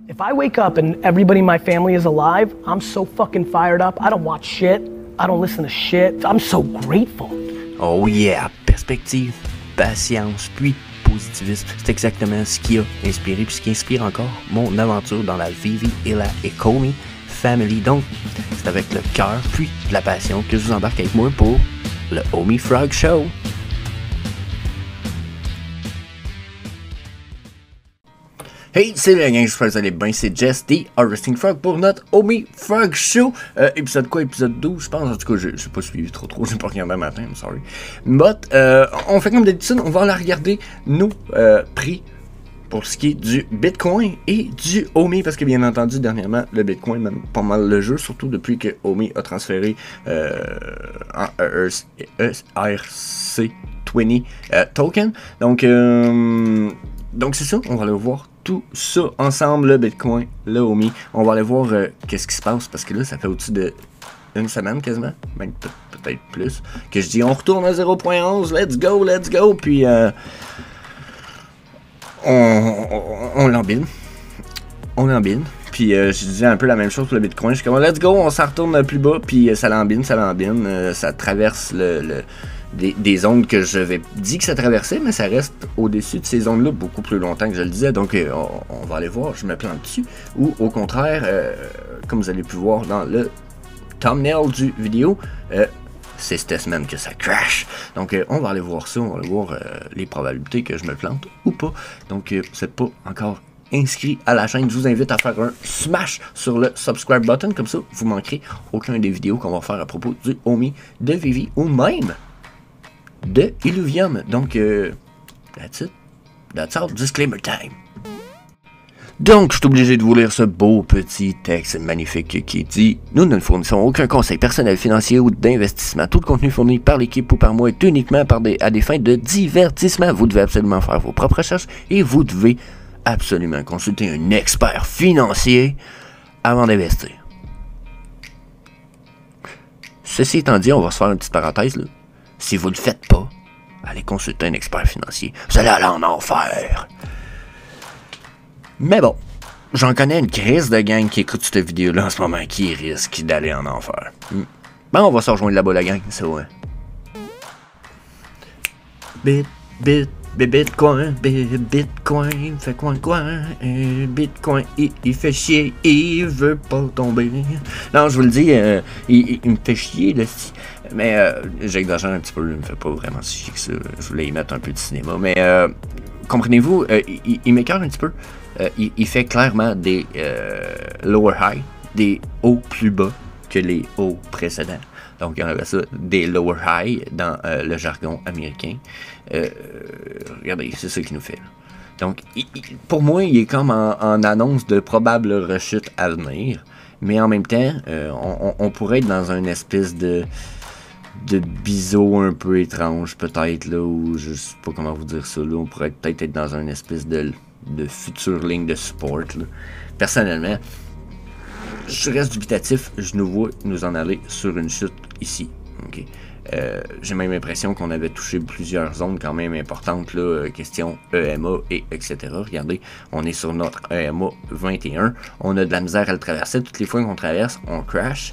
If I wake up and everybody in my family is alive, I'm so fucking fired up. I don't watch shit. I don't listen to shit. I'm so grateful. Oh yeah, perspective, patience, puis positivisme. C'est exactement ce qui a inspiré, puis ce qui inspire encore mon aventure dans la Vivi et la Ecomi Family. Donc, c'est avec le cœur, puis de la passion que je vous embarque avec moi pour le Homie Frog Show. Hey, c'est la gang, j'espère que vous allez bien, c'est Jess, The Harvesting Frog pour notre Homie Frog Show. Épisode quoi, épisode 12, je pense, en tout cas, j'ai pas suivi trop, j'ai pas regardé un matin, I'm sorry. But, on fait comme d'habitude, on va aller regarder nos prix pour ce qui est du Bitcoin et du Homie, parce que bien entendu, dernièrement, le Bitcoin mène pas mal le jeu, surtout depuis que Homie a transféré en ERC20 token. Donc c'est ça, on va aller voir tout ça ensemble, le Bitcoin, le Homie. On va aller voir qu'est-ce qui se passe, parce que là, ça fait au-dessus de une semaine quasiment, même peut-être plus, que je dis on retourne à 0.11, let's go, puis on l'embine. Puis je disais un peu la même chose pour le Bitcoin. Je suis comme let's go, on s'en retourne plus bas, puis ça l'embine. Ça traverse des zones que j'avais dit que ça traversait, mais ça reste au-dessus de ces zones-là beaucoup plus longtemps que je le disais. Donc on va aller voir, je me plante dessus. Ou au contraire, comme vous avez pu voir dans le thumbnail du vidéo, c'est cette semaine que ça crash. Donc on va aller voir ça, on va aller voir les probabilités que je me plante ou pas. Donc vous n'êtes pas encore inscrit à la chaîne, je vous invite à faire un smash sur le subscribe button, comme ça vous manquerez aucune des vidéos qu'on va faire à propos du Homie, de Vivi ou même de Illuvium. Donc that's it, that's all, disclaimer time. Donc, je suis obligé de vous lire ce beau petit texte magnifique qui dit « Nous ne fournissons aucun conseil personnel financier ou d'investissement. Tout le contenu fourni par l'équipe ou par moi est uniquement à des fins de divertissement. Vous devez absolument faire vos propres recherches et vous devez absolument consulter un expert financier avant d'investir. » Ceci étant dit, on va se faire une petite parenthèse là. Si vous ne le faites pas, allez consulter un expert financier. Vous allez aller en enfer. Mais bon, j'en connais une crise de gang qui écoute cette vidéo-là en ce moment qui risque d'aller en enfer. Ben, on va se rejoindre là-bas, la gang, c'est vrai. Bitcoin, fait coin, Bitcoin, il fait chier, il veut pas tomber. Non, je vous le dis, il me fait chier, là, mais j'exagère un petit peu, il me fait pas vraiment si chier que ça. Je voulais y mettre un peu de cinéma, mais comprenez-vous, il m'écœure un petit peu. Il fait clairement des lower high, des hauts plus bas que les hauts précédents. Donc, on avait ça, des lower high dans le jargon américain. Regardez, c'est ça qu'il nous fait. Là. Donc, pour moi, il est comme en annonce de probable rechute à venir. Mais en même temps, on pourrait être dans une espèce de biseau un peu étrange, peut-être, là, ou je sais pas comment vous dire ça, là. On pourrait peut-être être dans une espèce de future ligne de support, là. Personnellement, je reste dubitatif, je nous vois nous en aller sur une chute ici. Okay. J'ai même l'impression qu'on avait touché plusieurs zones quand même importantes, là, question EMA et etc. Regardez, on est sur notre EMA 21, on a de la misère à le traverser, toutes les fois qu'on traverse, on crash.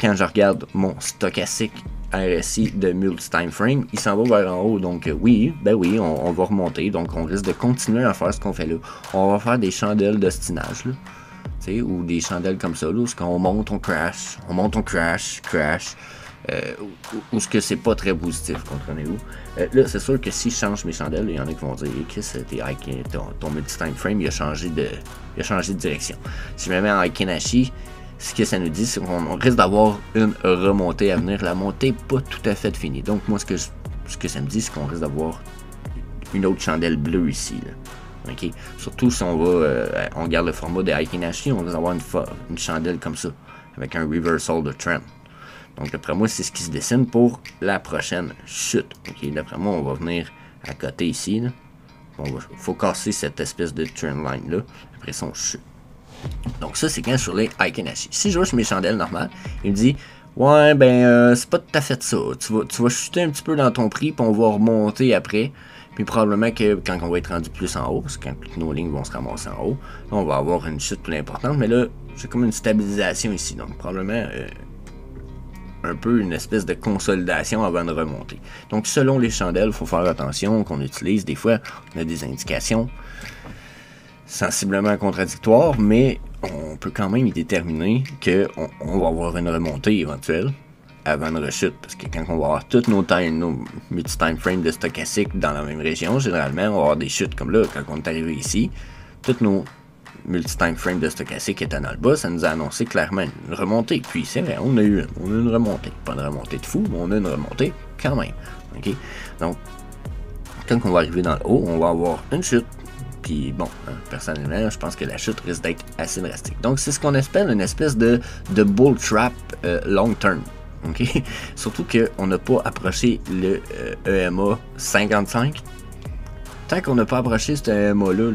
Quand je regarde mon stochastique RSI de multi-time frame, il s'en va vers en haut, donc oui, on va remonter, donc on risque de continuer à faire ce qu'on fait là. On va faire des chandelles d'ostinage, là. Ou des chandelles comme ça, là, où on monte, on crash, crash, ou ce que c'est pas très positif, comprenez-vous. Là, c'est sûr que si je change mes chandelles, il y en a qui vont dire Chris, ton multi-time frame, il a changé de direction. Si je me mets en Aikenashi, ce que ça nous dit, c'est qu'on risque d'avoir une remontée à venir. La montée n'est pas tout à fait finie. Donc, moi, ce que ça me dit, c'est qu'on risque d'avoir une autre chandelle bleue ici, là. Okay. Surtout si on garde le format de Aikenashi, on va avoir une chandelle comme ça, avec un reversal de trend. Donc d'après moi, c'est ce qui se dessine pour la prochaine chute. Okay. D'après moi, on va venir à côté ici. Faut casser cette espèce de trend line là. Après ça, on chute. Donc ça, c'est quand sur les Aikenashi. Si je vois sur mes chandelles normales, il me dit ouais, c'est pas tout à fait ça. Tu vas chuter un petit peu dans ton prix, puis on va remonter après. Puis probablement que quand on va être rendu plus en haut, parce que quand toutes nos lignes vont se ramasser en haut, là, on va avoir une chute plus importante. Mais là, c'est comme une stabilisation ici. Donc probablement un peu une espèce de consolidation avant de remonter. Donc selon les chandelles, il faut faire attention qu'on utilise. Des fois, on a des indications sensiblement contradictoires, mais on peut quand même y déterminer qu'on va avoir une remontée éventuelle avant une rechute, parce que quand on va avoir tous nos multi-time frames de stochastique dans la même région, généralement, on va avoir des chutes comme là, quand on est arrivé ici, tous nos multi-time frames de stochastique étaient dans le bas, ça nous a annoncé clairement une remontée. Puis c'est vrai, on a une remontée. Pas une remontée de fou, mais on a une remontée quand même. OK? Donc, quand on va arriver dans le haut, on va avoir une chute. Puis bon, personnellement, je pense que la chute risque d'être assez drastique. Donc, c'est ce qu'on appelle une espèce de bull trap long term. Okay? Surtout qu'on n'a pas approché le EMA 55. Tant qu'on n'a pas approché cet EMA-là,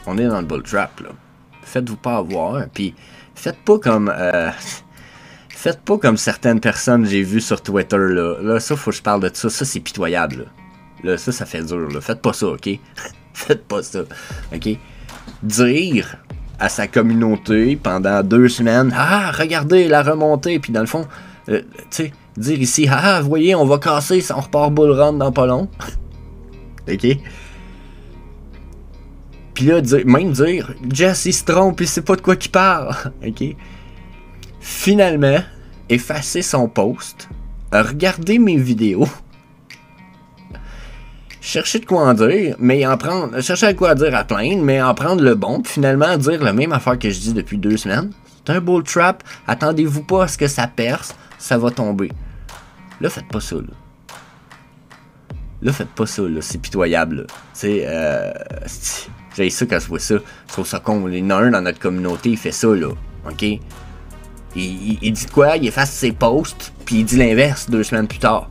on est dans le bull trap. Là. Faites-vous pas avoir. Puis faites pas comme certaines personnes que j'ai vues sur Twitter. Là, ça, faut que je parle de ça. Ça, c'est pitoyable. Là, ça fait dur. Là. Faites pas ça, ok? Faites pas ça, ok? Dire à sa communauté pendant 2 semaines, ah, regardez la remontée, puis dans le fond, tu sais, dire ici, ah, vous voyez, on va casser, on repart bull run dans pas long. Ok? Puis là, même dire, Jess, il se trompe, il sait pas de quoi qu'il parle. Ok? Finalement, effacer son post, regarder mes vidéos, chercher de quoi en dire, mais chercher à quoi dire à plaindre, mais en prendre le bon, puis finalement dire la même affaire que je dis depuis 2 semaines. C'est un bull trap, attendez-vous pas à ce que ça perce, ça va tomber. Là, faites pas ça, là. Là, faites pas ça, là, c'est pitoyable, là. Tu sais, j'ai ça quand je vois ça. Je trouve ça con. Il y en a un dans notre communauté, il fait ça, là. OK? Il dit quoi? Il efface ses posts, puis il dit l'inverse 2 semaines plus tard.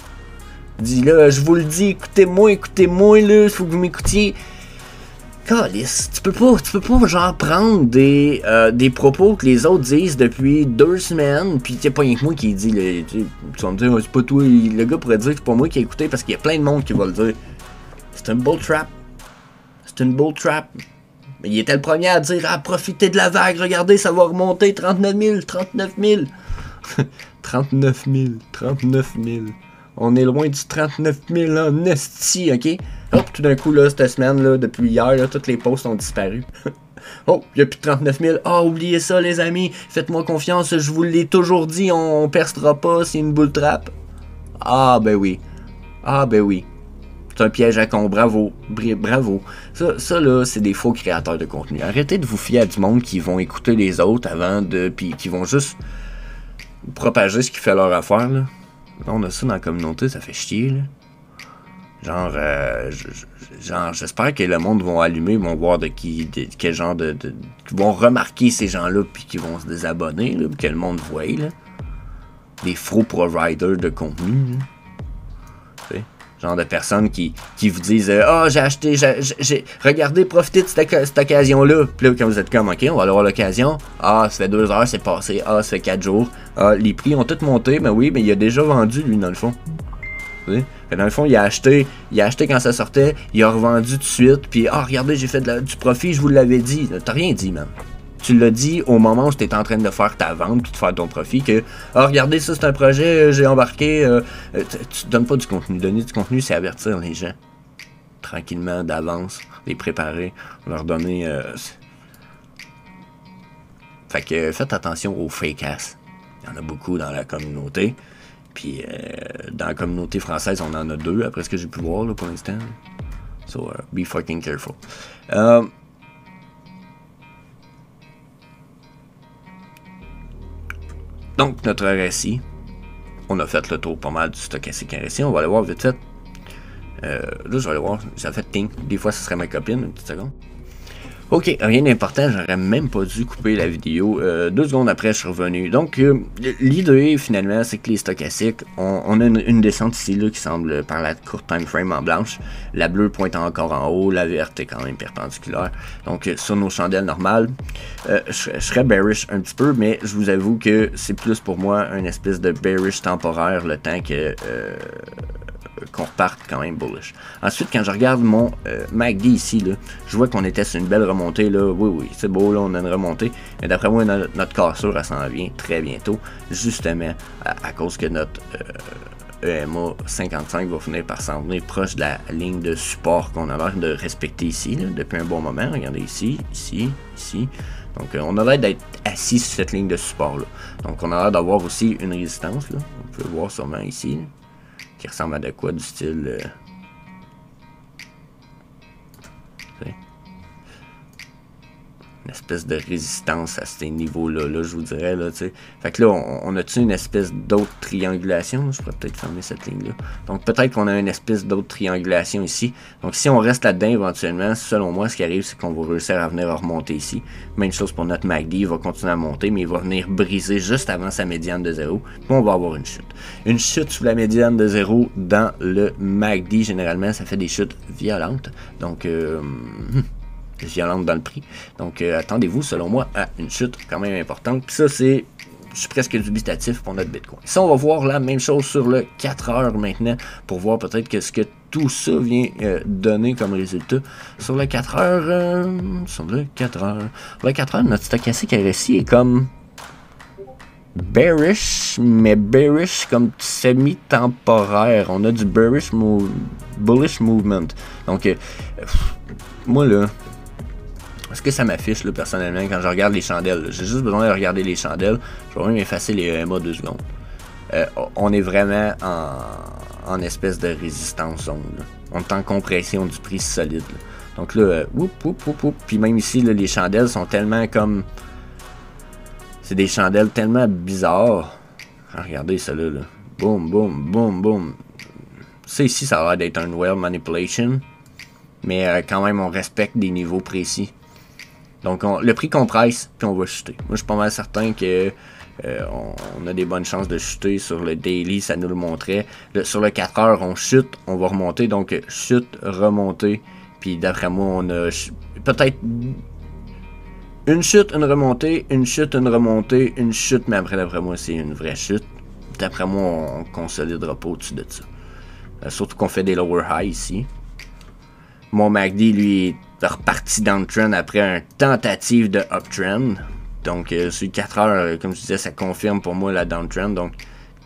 Il dit là, je vous le dis, écoutez-moi, là, il faut que vous m'écoutiez. Calice, tu peux pas genre prendre des propos que les autres disent depuis 2 semaines, puis c'est pas rien que moi qui dit, tu vas me dire, c'est pas toi, le gars pourrait dire que c'est pas moi qui ai écouté parce qu'il y a plein de monde qui va le dire. C'est un bull trap. C'est une bull trap. Mais il était le premier à dire, ah, profitez de la vague, regardez, ça va remonter, 39 000. 39 000. On est loin du 39 000 en esti, ok? Hop, tout d'un coup, là, cette semaine, là, depuis hier, là, toutes les posts ont disparu. Oh, il n'y a plus de 39 000. Ah, oubliez ça, les amis. Faites-moi confiance, je vous l'ai toujours dit, on percera pas, c'est une bull trap. Ah, ben oui. C'est un piège à con, bravo. Ça là, c'est des faux créateurs de contenu. Arrêtez de vous fier à du monde qui vont écouter les autres puis qui vont juste propager ce qui fait leur affaire, là. Là, on a ça dans la communauté, ça fait chier, là. Genre, j'espère que le monde va allumer, vont voir quel genre de qu'ils vont remarquer ces gens-là, puis qu'ils vont se désabonner, là, puis que le monde voit, là. Des faux providers de contenu, là. Tu sais, genre de personnes qui vous disent j'ai acheté, regardez, profitez de cette occasion-là. Puis là, quand vous êtes comme, ok, on va aller voir l'occasion. Ah, ça fait 2 heures, c'est passé. Ah, ça fait 4 jours. Ah, les prix ont tous monté, mais oui, mais il a déjà vendu, lui, dans le fond. Dans le fond, il a acheté quand ça sortait, il a revendu tout de suite, puis regardez, j'ai fait du profit, je vous l'avais dit. T'as rien dit, man. Tu l'as dit au moment où tu étais en train de faire ta vente puis de faire ton profit que regardez, ça c'est un projet, j'ai embarqué. Tu donnes pas du contenu. Donner du contenu, c'est avertir les gens. Tranquillement, d'avance, les préparer, leur donner. Fait que faites attention aux fake ass. Il y en a beaucoup dans la communauté. Puis dans la communauté française, on en a 2, après ce que j'ai pu voir là, pour l'instant. So, be fucking careful. Donc, notre RSI, on a fait le tour pas mal du stochastique RSI. On va aller voir vite fait. Là, je vais aller voir. Ça fait ting. Des fois, ce serait ma copine, une petite seconde. Ok, rien d'important, j'aurais même pas dû couper la vidéo. 2 secondes après, je suis revenu. Donc, l'idée, finalement, c'est que les stochastiques, on a une descente ici, là, qui semble par la courte time frame en blanche. La bleue pointe encore en haut, la verte est quand même perpendiculaire. Donc, sur nos chandelles normales, je serais bearish un petit peu, mais je vous avoue que c'est plus pour moi une espèce de bearish temporaire, le temps que qu'on reparte quand même bullish. Ensuite, quand je regarde mon MACD ici, là, je vois qu'on était sur une belle remontée. Là. Oui, c'est beau, là, on a une remontée. Mais d'après moi, notre cassure, elle s'en vient très bientôt. Justement, à cause que notre EMA 55 va finir par s'en venir proche de la ligne de support qu'on a l'air de respecter ici, là, depuis un bon moment. Regardez ici, ici, ici. Donc, on a l'air d'être assis sur cette ligne de support-là. Donc, on a l'air d'avoir aussi une résistance, là. On peut voir sûrement ici, là, qui ressemble à de quoi du style... une espèce de résistance à ces niveaux-là, là, je vous dirais, là, tu sais. Fait que là, on a-tu une espèce d'autre triangulation? Je pourrais peut-être fermer cette ligne-là. Donc, peut-être qu'on a une espèce d'autre triangulation ici. Donc, si on reste là-dedans, éventuellement, selon moi, ce qui arrive, c'est qu'on va réussir à venir remonter ici. Même chose pour notre MACD, il va continuer à monter, mais il va venir briser juste avant sa médiane de 0. Puis, on va avoir une chute. Une chute sous la médiane de 0 dans le MACD, généralement, ça fait des chutes violentes. Donc, violente dans le prix. Donc, attendez-vous, selon moi, à une chute quand même importante. Puis ça, je suis presque dubitatif pour notre Bitcoin. Ça, on va voir la même chose sur le 4 heures maintenant, pour voir peut-être que ce que tout ça vient donner comme résultat. Sur le 4 heures, le 4 heures, notre stochastique RSI est comme bearish, mais bearish comme semi-temporaire. On a du bullish movement. Donc, moi, là, ce que ça m'affiche, là, personnellement, quand je regarde les chandelles, j'ai juste besoin de regarder les chandelles. Je vais même effacer les EMA 2 secondes. On est vraiment en espèce de résistance zone. Là. On est en compression du prix solide. Là. Donc là, puis même ici, là, les chandelles sont tellement comme... C'est des chandelles tellement bizarres. Regardez ça là. Boum, boum, boum, boum. Ça ici, ça a l'air d'être un well manipulation. Mais quand même, on respecte des niveaux précis. Donc, le prix compresse, puis on va chuter. Moi, je suis pas mal certain que on a des bonnes chances de chuter. Sur le daily, ça nous le montrait. Sur le 4 heures, on chute, on va remonter. Donc, chute, remontée. Puis, d'après moi, on a peut-être une chute, une remontée, une chute, une remontée, une chute. Mais après, d'après moi, c'est une vraie chute. D'après moi, on consolidera pas au-dessus de ça. Surtout qu'on fait des lower highs ici. Mon MACD, lui, est reparti downtrend après une tentative de uptrend. Donc, sur 4 heures, comme je disais, ça confirme pour moi la downtrend. Donc,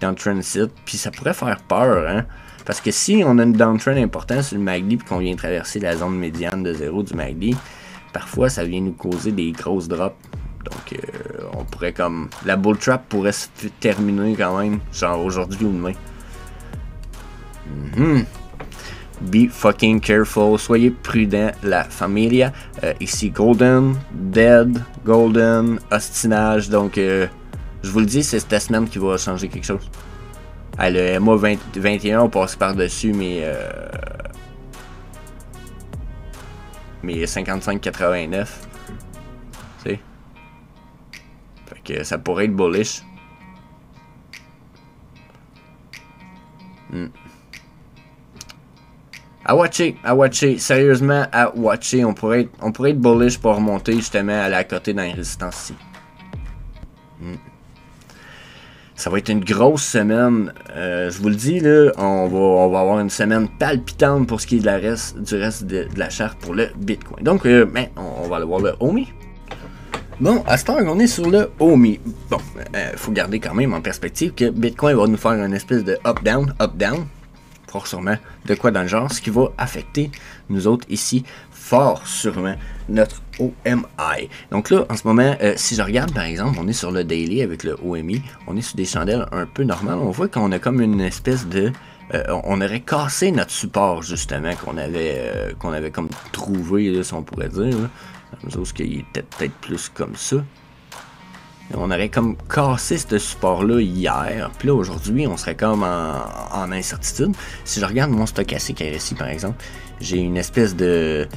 downtrend sit. Puis, ça pourrait faire peur, hein. Parce que si on a une downtrend importante sur le MACD, puis qu'on vient traverser la zone médiane de 0 du MACD, parfois, ça vient nous causer des grosses drops. Donc, on pourrait comme... La bull trap pourrait se terminer quand même, genre aujourd'hui ou demain. Be fucking careful, soyez prudent, la familia. Ici, golden, dead, golden, ostinage. Donc, je vous le dis, c'est cette semaine qui va changer quelque chose. Le MA 21, on passe par-dessus mes 55,89. Tu sais. Fait que ça pourrait être bullish. À watcher, sérieusement, à watcher. On pourrait être bullish pour remonter justement à la côté dans les résistances ici. Ça va être une grosse semaine. Je vous le dis, là, on va avoir une semaine palpitante pour ce qui est du reste de la charte pour le Bitcoin. Donc, on va aller voir le OMI. Bon, à ce temps, on est sur le OMI. Bon, faut garder quand même en perspective que Bitcoin va nous faire une espèce de up-down. Fort sûrement de quoi dans le genre, ce qui va affecter nous autres ici, fort sûrement, notre OMI. Donc là, en ce moment, si je regarde par exemple, on est sur le daily avec le OMI, on est sur des chandelles un peu normales, on voit qu'on a comme une espèce de... on aurait cassé notre support justement qu'on avait comme trouvé, là, si on pourrait dire, chose qu'il était peut-être plus comme ça. On aurait comme cassé ce support-là hier. Puis là, aujourd'hui, on serait comme en incertitude. Si je regarde mon stochastique RSI, par exemple, j'ai une espèce de...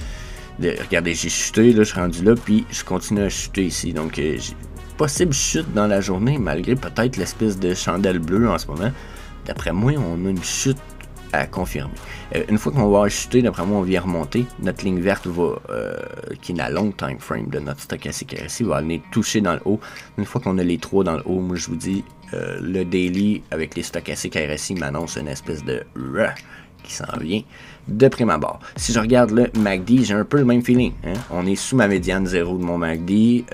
Regardez, j'ai chuté, là, je suis rendu là, puis je continue à chuter ici. Donc, j'ai possible chute dans la journée, malgré peut-être l'espèce de chandelle bleue en ce moment. D'après moi, on a une chute à confirmer. Une fois qu'on va avoir chuté, d'après moi, on vient remonter. Notre ligne verte va, qui est la long time frame de notre stochastique RSI, va aller toucher dans le haut. Une fois qu'on a les 3 dans le haut, moi je vous dis, le daily avec les stochastiques RSI m'annonce une espèce de qui s'en vient de prime abord. Si je regarde le MACD, j'ai un peu le même feeling. Hein? On est sous ma médiane 0 de mon MACD.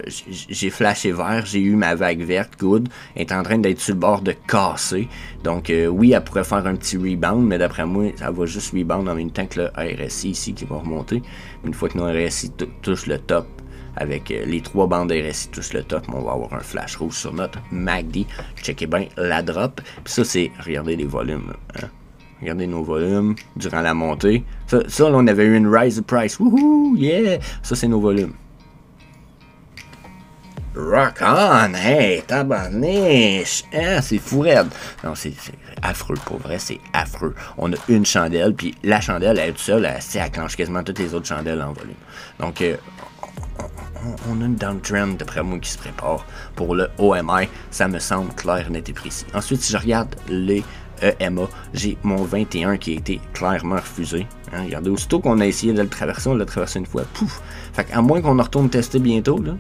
J'ai flashé vert, j'ai eu ma vague verte, good. Elle est en train d'être sur le bord de casser. Donc oui, elle pourrait faire un petit rebound, mais d'après moi, ça va juste rebound en même temps que le RSI ici qui va remonter. Une fois que notre RSI touche le top, avec les 3 bandes RSI touchent le top, on va avoir un flash rouge sur notre MACD. Checkez bien la drop. Puis ça, c'est, regardez les volumes. Hein? Regardez nos volumes durant la montée. Ça là, on avait eu une rise of price. Wouhou, yeah! Ça, c'est nos volumes. Rock on! Hey, tabarniche! Hein, c'est fou raide. Non, c'est affreux, pour vrai, c'est affreux. On a une chandelle, puis la chandelle, elle toute seule, elle clenche quasiment toutes les autres chandelles en volume. Donc, on a une downtrend, d'après moi, qui se prépare pour le OMI. Ça me semble clair, net et précis. Ensuite, si je regarde les EMA, j'ai mon 21 qui a été clairement refusé. Hein, regardez, aussitôt qu'on a essayé de le traverser, on l'a traversé une fois. Pouf! Fait qu'à moins qu'on en retourne tester bientôt, là.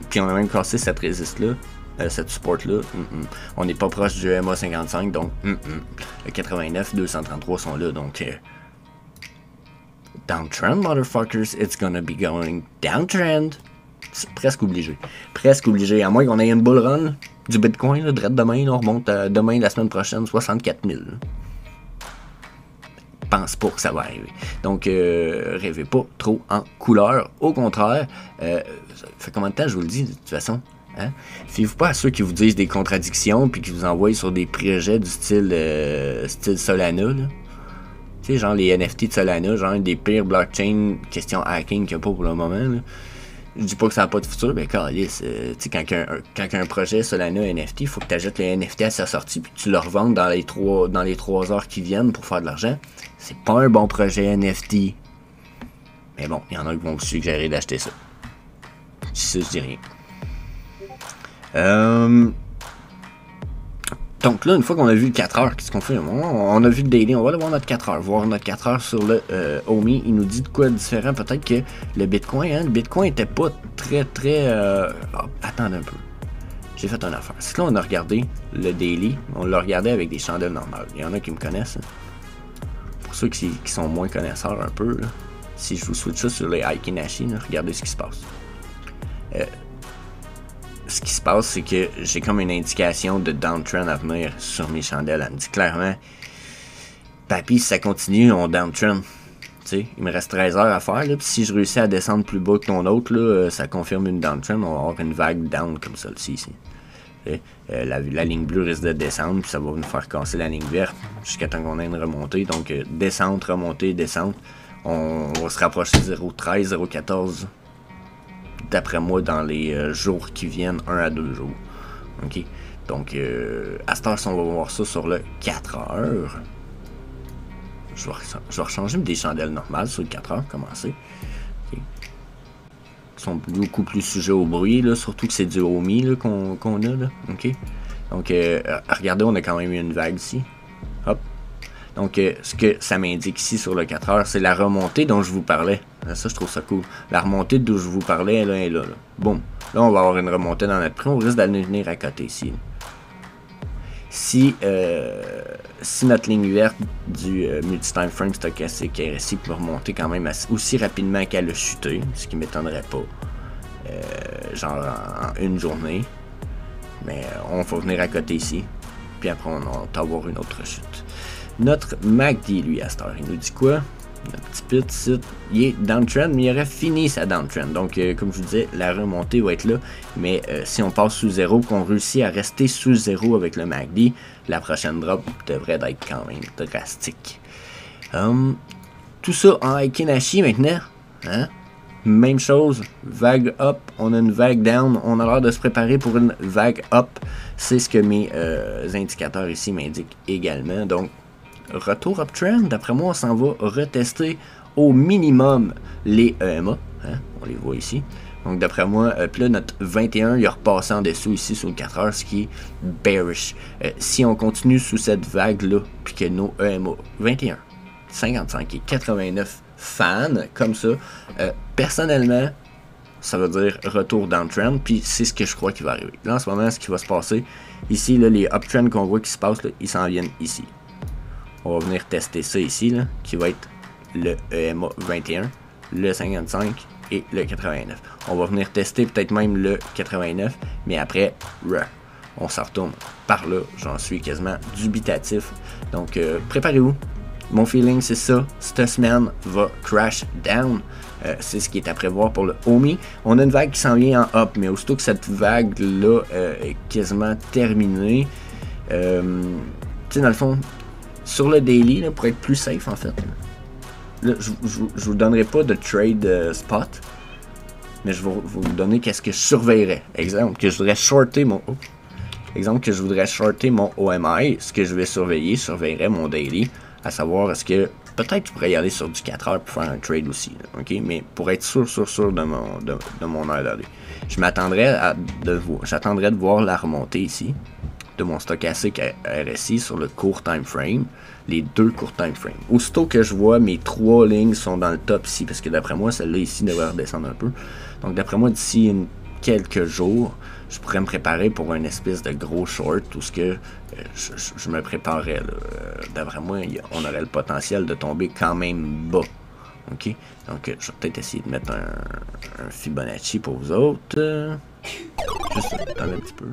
Puis on a même cassé cette résiste-là, cette support-là. On n'est pas proche du EMA 55, donc le 89, 233 sont là, donc downtrend, motherfuckers, it's gonna be going downtrend. C'est presque obligé. Presque obligé, à moins qu'on ait une bull run du Bitcoin, là, direct demain, là, on remonte à demain, la semaine prochaine, 64 000. Je pense pas que ça va arriver. Donc, rêvez pas trop en couleur. Au contraire, ça fait combien de temps je vous le dis, de toute façon? Hein? Fiez-vous pas à ceux qui vous disent des contradictions puis qui vous envoient sur des projets du style Solana, là. Tu sais, genre les NFT de Solana, genre des pires blockchains, question hacking qu'il n'y a pas pour le moment, là. Je dis pas que ça n'a pas de futur, mais câlisse, tu sais, quand un projet Solana NFT, il faut que tu achètes les NFT à sa sortie puis que tu le revendes dans les 3 heures qui viennent pour faire de l'argent. C'est pas un bon projet NFT. Mais bon, il y en a qui vont vous suggérer d'acheter ça. Si ça, je dis rien. Donc là, une fois qu'on a vu le 4 heures, qu'est-ce qu'on fait? On a vu le daily, on va aller voir notre 4 heures. Voir notre 4 heures sur le OMI, il nous dit de quoi de différent. Peut-être que le Bitcoin, hein, le Bitcoin était pas très... attendez un peu. J'ai fait une affaire. C'est que là, on a regardé le daily, on l'a regardé avec des chandelles normales. Il y en a qui me connaissent. Hein. Pour ceux qui sont moins connaisseurs un peu, là, si je vous switch ça sur les Aiki Nashi, là, regardez ce qui se passe. Ce qui se passe, c'est que j'ai comme une indication de downtrend à venir sur mes chandelles. Elle me dit clairement, papy, si ça continue, on downtrend. Tu sais, il me reste 13 heures à faire. Là, puis si je réussis à descendre plus bas que ton autre, là, ça confirme une downtrend. On va avoir une vague down comme celle-ci. Ici. La ligne bleue risque de descendre, puis ça va nous faire casser la ligne verte jusqu'à temps qu'on ait une remontée. Donc, descente, remontée, descente. On va se rapprocher de 0,13, 0,14. D'après moi, dans les jours qui viennent, 1 à 2 jours. OK? Donc, à cette heure, on va voir ça sur le 4 heures. Je vais rechanger des chandelles normales sur le 4 heures, commencer. Okay. Ils sont beaucoup plus sujets au bruit, là, surtout que c'est du OMI là, qu'on a. Là. OK? Donc, regardez, on a quand même eu une vague ici. Hop. Donc, ce que ça m'indique ici sur le 4 heures, c'est la remontée dont je vous parlais. Ça, je trouve ça cool. La remontée d'où je vous parlais, elle est là. Boum. Là, on va avoir une remontée dans notre prix. On risque d'aller venir à côté ici. Si notre ligne verte du multi-time frame stochastique RSI peut remonter quand même aussi rapidement qu'elle a chuté, ce qui ne m'étonnerait pas, genre en une journée, mais on va venir à côté ici, puis après on va avoir une autre chute. Notre MACD, lui, à cette heure, il nous dit quoi? Notre petit pit site, il est downtrend, mais il aurait fini sa downtrend. Donc, comme je vous disais, la remontée va être là. Mais si on passe sous 0, qu'on réussit à rester sous 0 avec le MACD, la prochaine drop devrait être quand même drastique. Tout ça en Aiki Nashi maintenant. Hein? Même chose, vague up, on a une vague down, on a l'air de se préparer pour une vague up. C'est ce que mes indicateurs ici m'indiquent également. Donc, retour uptrend, d'après moi, on s'en va retester au minimum les EMA. Hein? On les voit ici. Donc d'après moi, puis là notre 21 il a repassé en dessous ici sur le 4 heures, ce qui est bearish. Si on continue sous cette vague là, puis que nos EMA 21, 55 et 89 fans comme ça, personnellement ça veut dire retour downtrend, puis c'est ce que je crois qui va arriver. Là en ce moment, ce qui va se passer, ici là, les uptrends qu'on voit qui se passent, là, ils s'en viennent ici. On va venir tester ça ici, là, qui va être le EMA 21, le 55 et le 89. On va venir tester peut-être même le 89, mais après, on s'en retourne par là. J'en suis quasiment dubitatif. Donc, préparez-vous. Mon feeling, c'est ça. Cette semaine va crash down. C'est ce qui est à prévoir pour le OMI. On a une vague qui s'en vient en up, mais aussitôt que cette vague-là est quasiment terminée, tu sais, dans le fond, sur le daily, là, pour être plus safe, en fait, là, je vous donnerai pas de trade spot, mais je vais vous donner qu'est-ce que je surveillerais. Exemple, que je voudrais shorter mon... Exemple que je voudrais shorter mon OMI, ce que je vais surveillerais mon daily, à savoir est-ce que peut-être je pourrais y aller sur du 4 heures pour faire un trade aussi, là, ok? Mais pour être sûr de mon heure d'aller. Je m'attendrais j'attendrais de voir la remontée ici de mon stochastique RSI sur le court time frame, les deux courts time frames. Aussitôt que je vois mes 3 lignes sont dans le top ici, parce que d'après moi, celle-là ici devrait redescendre un peu. Donc d'après moi, d'ici quelques jours, je pourrais me préparer pour une espèce de gros short, tout ce que je me préparerais. D'après moi, on aurait le potentiel de tomber quand même bas. Ok? Donc je vais peut-être essayer de mettre un Fibonacci pour vous autres. Juste attendre un petit peu.